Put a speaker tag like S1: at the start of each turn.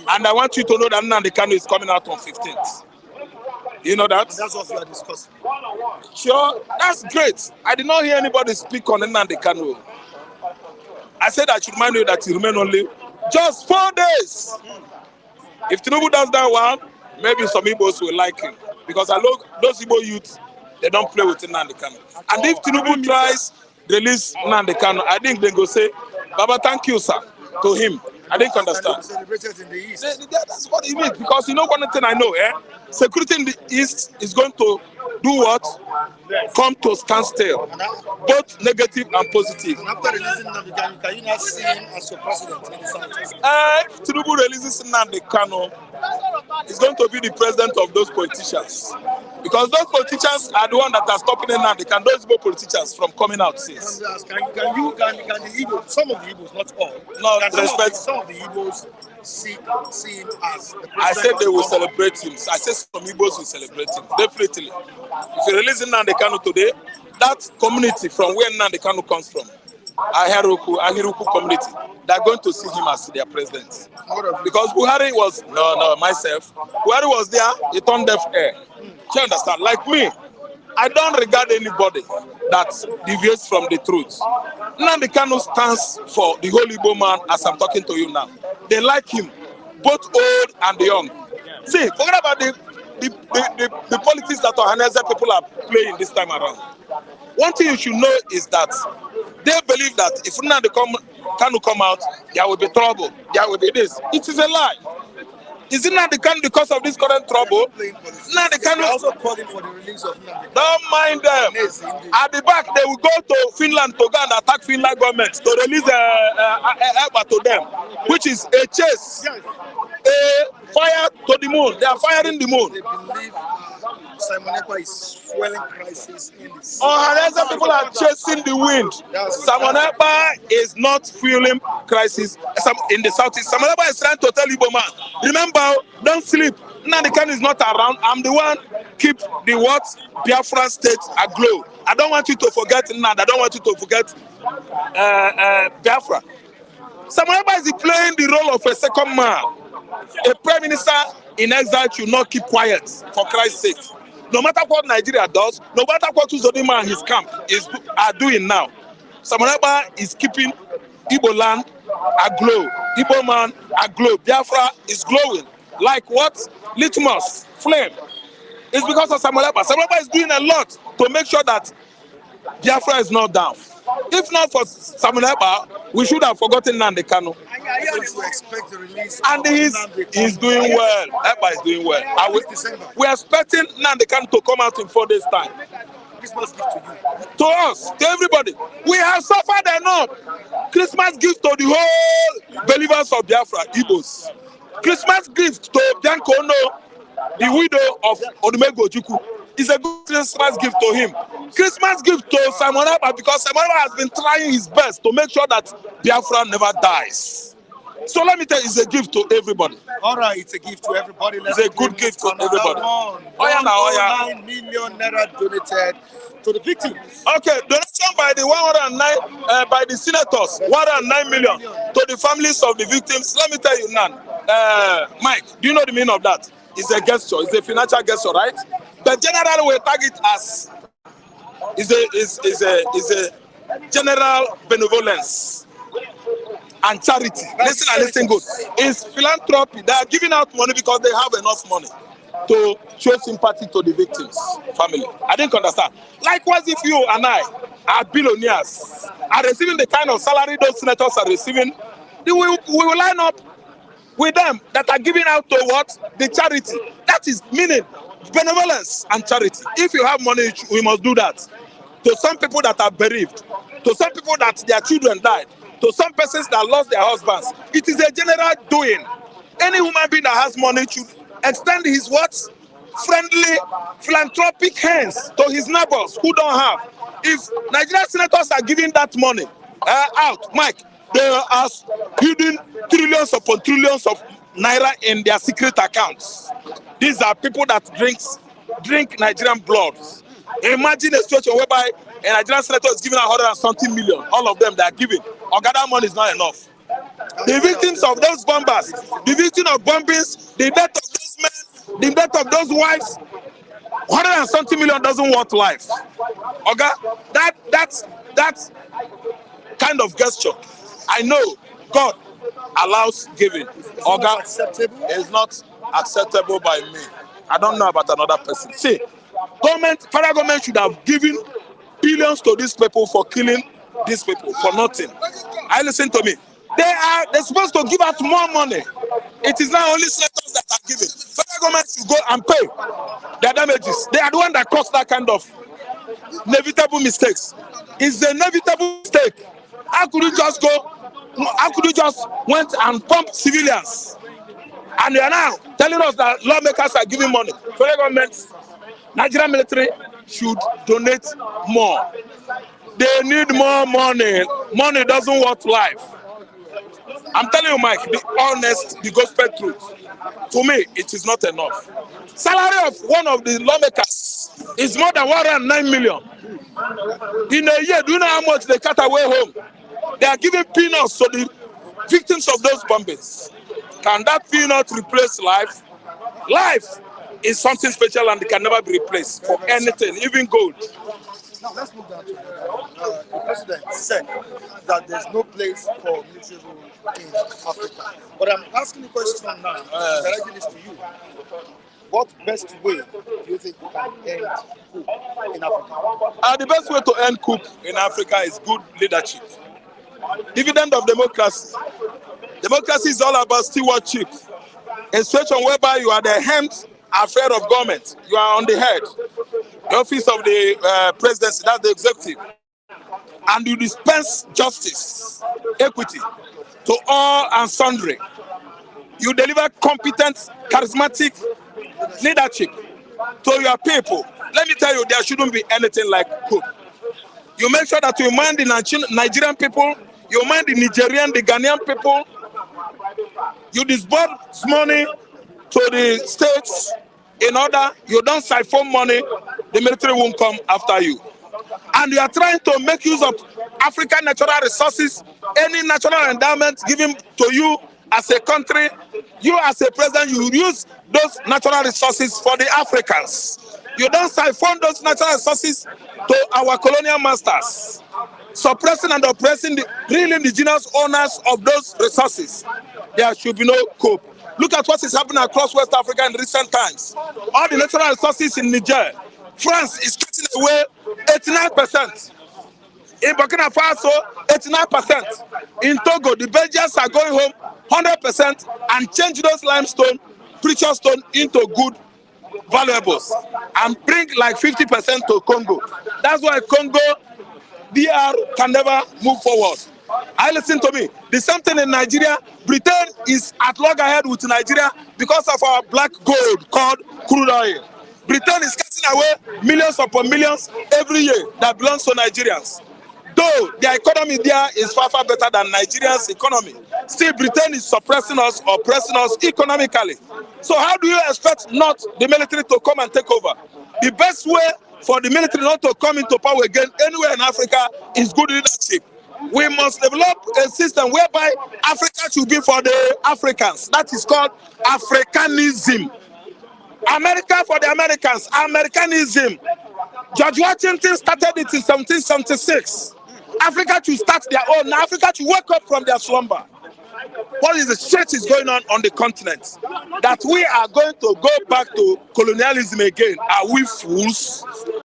S1: And I want you to know that Nnamdi Kanu is coming out on 15th. You know that?
S2: That's what we are discussing.
S1: Sure, that's great. I did not hear anybody speak on Nnamdi Kanu. I said I should remind you that he remain only just 4 days. If Tinubu does that one, maybe some Igbos will like him. Because I know those Igbo youths, they don't play with Nnamdi Kanu. And if Tinubu tries release Nnamdi Kanu, I think they go say, Baba, thank you, sir, to him. I didn't understand.
S2: Celebrated in the East.
S1: That's what it means. Because you know one thing I know, security in the East is going to do what? Come to standstill. Both negative and positive.
S2: And after releasing Nnamdi Kanu, can you not see him as your president in the South?
S1: If Tinubu releases Nnamdi Kanu, he's going to be the president of those politicians. Because those politicians are the ones that are stopping Nnamdi Kanu, those Igbo politicians from coming out since.
S2: Can the Igbos, some of the Igbos, not all, some of the Igbos see him as the president?
S1: I said they will celebrate him. I said some Igbos will celebrate him, definitely. If you release Nnamdi Kanu today, that community from where Nnamdi Kanu comes from, Ahiruku community, they're going to see him as their president. Because Buhari was, myself, Buhari was there, he turned deaf ear. Do you understand? Like me, I don't regard anybody that deviates from the truth. Nnamdi Kanu stands for the Holy Igbo man as I'm talking to you now. They like him, both old and young. See, forget about the politics that Ohanese people are playing this time around. One thing you should know is that they believe that if Nnamdi Kanu come out, there will be trouble, there will be this. It is a lie. Is it Nnamdi Kanu because of this current trouble? Nnamdi Kanu
S2: also calling for the release of Nnamdi Kanu.
S1: Don't mind them. At the back, they will go to Finland to go and attack Finland government to release Eba to them, which is a chase, a fire to the moon. They are firing the moon.
S2: They believe Simon Ekpa is fueling crisis in the sea.
S1: Ohanese people are chasing the wind. Simon Ekpa is not fueling crisis in the southeast. Simon Ekpa is trying to tell Igbo man, remember, don't sleep. Nnamdi Kanu is not around. I'm the one keep the what? Biafra state aglow. I don't want you to forget Nnamdi. I don't want you to forget Biafra. Simon Ekpa is playing the role of a second man. A prime minister in exile should not keep quiet, for Christ's sake. No matter what Nigeria does, no matter what Uzodinma and his camp are doing now, Simon Ekpa is keeping Igbo land aglow. Igbo man aglow. Biafra is glowing. Like what? Litmus, flame. It's because of Simon Ekpa. Simon Ekpa is doing a lot to make sure that Biafra is not down. If not for Simon Ekpa, we should have forgotten Nnamdi Kanu. And he's doing well. Ekpa is doing well. We are expecting Nnamdi Kanu to come out in 4 days' time.
S2: Christmas gift to you.
S1: To us, to everybody. We have suffered enough. Christmas gift to the whole believers of Biafra, Igbos. Christmas gift to Bianco Ono, the widow of Odumegwu Ojukwu. It's a good Christmas gift to him. Christmas gift to Simon Ekpa because Simon Ekpa has been trying his best to make sure that Biafra never dies. So let me tell you, it's a gift to everybody.
S2: All right, it's a gift to everybody.
S1: It's a good gift to everybody.
S2: 109 million naira donated to the victims.
S1: Okay, donation by the 109 by the senators, 109 million to the families of the victims. Let me tell you, Mike, do you know the meaning of that? It's a gesture. It's a financial gesture, right? But generally, we tag it as is a general benevolence and charity. Listen good. It's philanthropy. They are giving out money because they have enough money to show sympathy to the victims' family. I didn't understand. Likewise, if you and I are billionaires, are receiving the kind of salary those senators are receiving, we will line up with them that are giving out to what? The charity. That is meaning benevolence and charity. If you have money, we must do that. To some people that are bereaved, to some people that their children died, to some persons that lost their husbands. It is a general doing. Any human being that has money should extend his what? Friendly, philanthropic hands to his neighbors who don't have. If Nigerian senators are giving that money out, Mike, they are hidden trillions upon trillions of naira in their secret accounts. These are people that drink Nigerian blood. Imagine a situation whereby a Nigerian senator is giving 100 and something million. All of them they are giving. Or gather money is not enough. The victims of those bombers, the victims of bombings, the death of those men, the death of those wives, 100 and something million doesn't worth life. Okay? That's kind of gesture. I know God allows giving. Okay? It's not acceptable by me. I don't know about another person. See, federal government should have given billions to these people for killing these people for nothing. I listen to me. They're supposed to give out more money. It is not only senators that are giving. Federal government should go and pay their damages. They are the one that caused that kind of inevitable mistakes. It's the inevitable mistake. How could you just go? How could you just went and pump civilians? And they are now telling us that lawmakers are giving money. Federal government, Nigerian military should donate more. They need more money. Money doesn't worth life. I'm telling you, Mike, the honest, the gospel truth. To me, it is not enough. Salary of one of the lawmakers is more than 109 million. In a year, do you know how much they cut away home? They are giving peanuts to the victims of those bombings. Can that peanut replace life? Life is something special and it can never be replaced for anything, even gold.
S2: Now let's move down to the president said that there's no place for military rule in Africa. But I'm asking the question now, directing this to you. What best way do you think we can end coup in Africa?
S1: The best way to end coup in Africa is good leadership. Dividend of democracy. Democracy is all about stewardship. A situation whereby you are the hand affair of government. You are on the head. The office of the presidency, that's the executive. And you dispense justice, equity to all and sundry. You deliver competent, charismatic leadership to your people. Let me tell you, there shouldn't be anything like coup. You make sure that you mind the Nigerian people, you mind the Nigerian, the Ghanaian people. You disburse money to the states in order you don't siphon money, the military won't come after you. And you are trying to make use of African natural resources, any natural endowment given to you as a country, you as a president, you use those natural resources for the Africans. You don't siphon those natural resources to our colonial masters, suppressing and oppressing the real indigenous owners of those resources. There should be no cope. Look at what is happening across West Africa in recent times. All the natural resources in Niger, France is cutting away 89%. In Burkina Faso, 89%. In Togo, the Belgians are going home 100% and change those limestone, precious stone into good valuables and bring like 50% to Congo. That's why Congo, DR can never move forward. Listen to me. The same thing in Nigeria. Britain is at loggerhead with Nigeria because of our black gold called crude oil. Britain is cutting away millions upon millions every year that belongs to Nigerians. Though their economy there is far, far better than Nigeria's economy, still Britain is suppressing us, oppressing us economically. So how do you expect not the military to come and take over? The best way for the military not to come into power again anywhere in Africa is good leadership. We must develop a system whereby Africa should be for the Africans. That is called Africanism. America for the Americans, Americanism. George Washington started it in 1776. Africa should start their own. Africa should wake up from their slumber. What is the shit is going on the continent? That we are going to go back to colonialism again. Are we fools?